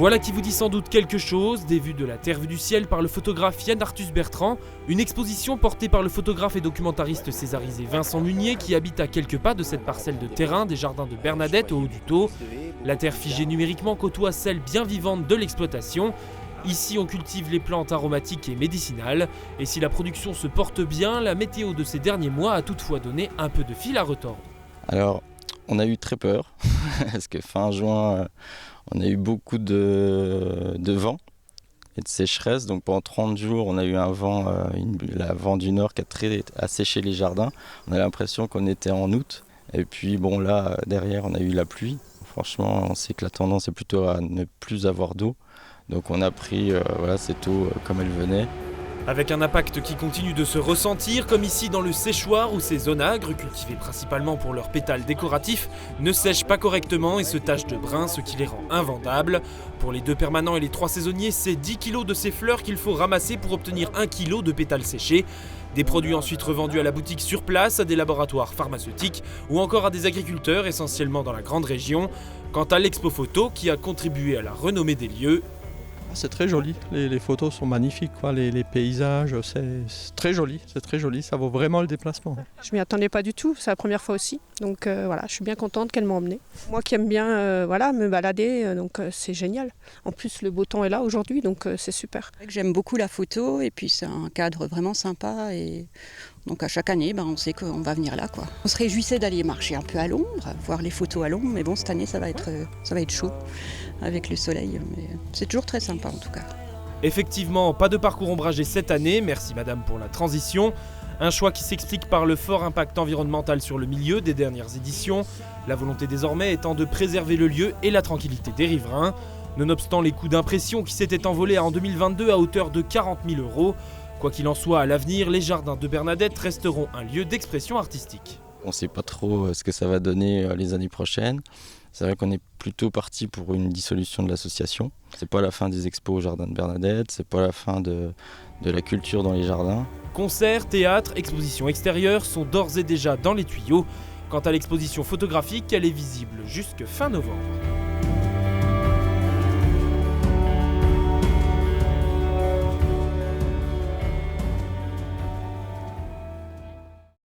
Voilà qui vous dit sans doute quelque chose, des vues de la Terre vue du ciel par le photographe Yann Arthus Bertrand, une exposition portée par le photographe et documentariste césarisé Vincent Munier qui habite à quelques pas de cette parcelle de terrain des jardins de Bernadette au haut du Thau. La terre figée numériquement côtoie celle bien vivante de l'exploitation. Ici on cultive les plantes aromatiques et médicinales, et si la production se porte bien, la météo de ces derniers mois a toutefois donné un peu de fil à retordre. Alors, on a eu très peur, parce que fin juin, on a eu beaucoup de vent et de sécheresse. Donc pendant 30 jours, on a eu un vent, la vent du nord qui a asséché les jardins. On a l'impression qu'on était en août. Et puis bon, là, derrière, on a eu la pluie. Franchement, on sait que la tendance est plutôt à ne plus avoir d'eau. Donc on a pris cette eau comme elle venait. Avec un impact qui continue de se ressentir, comme ici dans le séchoir où ces onagres, cultivés principalement pour leurs pétales décoratifs, ne sèchent pas correctement et se tachent de brun, ce qui les rend invendables. Pour les 2 permanents et les 3 saisonniers, c'est 10 kg de ces fleurs qu'il faut ramasser pour obtenir 1 kg de pétales séchés. Des produits ensuite revendus à la boutique sur place, à des laboratoires pharmaceutiques ou encore à des agriculteurs, essentiellement dans la grande région. Quant à l'expo photo, qui a contribué à la renommée des lieux, c'est très joli, les photos sont magnifiques, les paysages, c'est très joli, ça vaut vraiment le déplacement. Je m'y attendais pas du tout, c'est la première fois aussi, donc je suis bien contente qu'elle m'a emmenée. Moi qui aime bien me balader, donc c'est génial. En plus le beau temps est là aujourd'hui, donc c'est super. J'aime beaucoup la photo et puis c'est un cadre vraiment sympa et donc à chaque année on sait qu'on va venir là, quoi. On se réjouissait d'aller marcher un peu à l'ombre, voir les photos à l'ombre, mais bon cette année ça va être chaud avec le soleil, mais c'est toujours très sympa en tout cas. Effectivement, pas de parcours ombragé cette année, merci madame pour la transition. Un choix qui s'explique par le fort impact environnemental sur le milieu des dernières éditions, la volonté désormais étant de préserver le lieu et la tranquillité des riverains. Nonobstant les coûts d'impression qui s'étaient envolés en 2022 à hauteur de 40 000 €, quoi qu'il en soit, à l'avenir, les jardins de Bernadette resteront un lieu d'expression artistique. On ne sait pas trop ce que ça va donner les années prochaines. C'est vrai qu'on est plutôt parti pour une dissolution de l'association. C'est pas la fin des expos au jardin de Bernadette, c'est pas la fin de la culture dans les jardins. Concerts, théâtres, expositions extérieures sont d'ores et déjà dans les tuyaux. Quant à l'exposition photographique, elle est visible jusque fin novembre.